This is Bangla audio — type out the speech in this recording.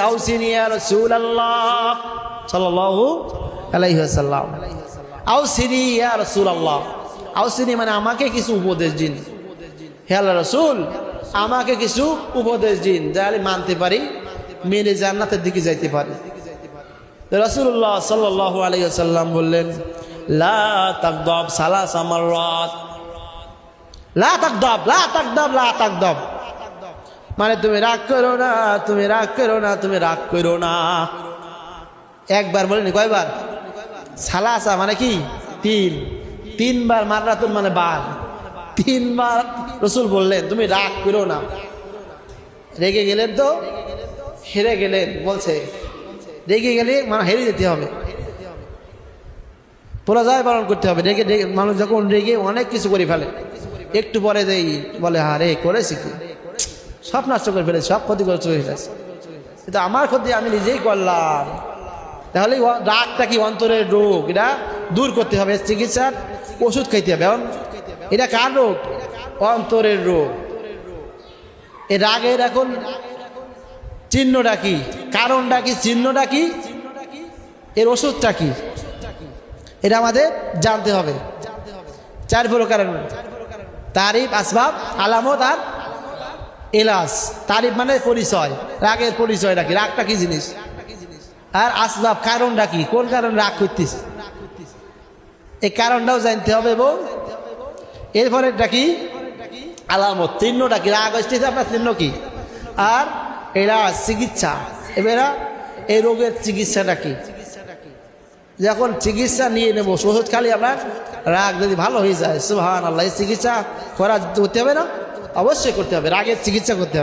আউসিনি ইয়া রাসূলুল্লাহ সাল্লাল্লাহু আলাইহি ওয়াসাল্লাম। আউসিনি ইয়া রাসূলুল্লাহ, আউসিনি মানে আমাকে কিছু উপদেশ দিন, হে আল্লাহর রাসূল আমাকে কিছু উপদেশ দিন যা আমি মানতে পারি, মেনে জান্নাতের দিকে যাইতে পারি। রাসূলুল্লাহ সাল্লাল্লাহু আলাইহি ওয়াসাল্লাম বললেন, লা তাকদাব সালাসা মাররাত, লা তাকদাব লা তাকদাব লা তাকদাব, মানে তুমি রাগ করো না, তুমি রাগ করো না, তুমি রাগ করো না। একবার বলেনি, কয়বার? সালাসা মানে কি? তিন, তিনবার। মাররাতুন মানে বার, তিনবার রাসূল বললেন তুমি রাগ করো না। রেগে গেলেন তো হেরে গেলেন, বলছে রেগে গেলে মানে হেরে যেতে হবে, পরাজয় পালন করতে হবে। রেগে মানুষ যখন রেগে অনেক কিছু করে ফেলে, একটু পরে দেই বলে হ্যাঁ রে করেছি কি, সব নষ্ট করে ফেলেছে, সব ক্ষতি করে চলে গেছে, কিন্তু আমার ক্ষতি আমি নিজেই করলাম। তাহলে রাগটা কি অন্তরের রোগ, এটা দূর করতে হবে, চিকিৎসার ওষুধ খাইতে হবে। এখন এটা কার রোগ? অন্তরের রোগ। এই রাগের এখন চিহ্নটা কি, কারণটা কি, চিহ্নটা কি, এর ওষুধটা কি, এটা আমাদের জানতে হবে। চার প্রকারের তারিফ, আসবাব, আলামত আর এলাজ। তারিফ মানে পরিচয়, রাগের পরিচয়টা কি, রাগটা কি জিনিস, আর আসবাব কারণটা কি, কোন কারণে রাগ করতিস, এই কারণটাও জানতে হবে। এবং এরপরে এটা কি আলামত, চিহ্নটা কি, রাগ আসতেছে আপনার চিহ্ন কি, আর এরা চিকিৎসা, এবারে এই রোগের চিকিৎসাটা কি। যখন চিকিৎসা নিয়ে নেব, ওষুধ খালি আপনার রাগ যদি ভালো হয়ে যায়, সুবহানাল্লাহ, এই চিকিৎসা করতে হবে না? অবশ্যই করতে হবে, রাগের চিকিৎসা করতে হবে।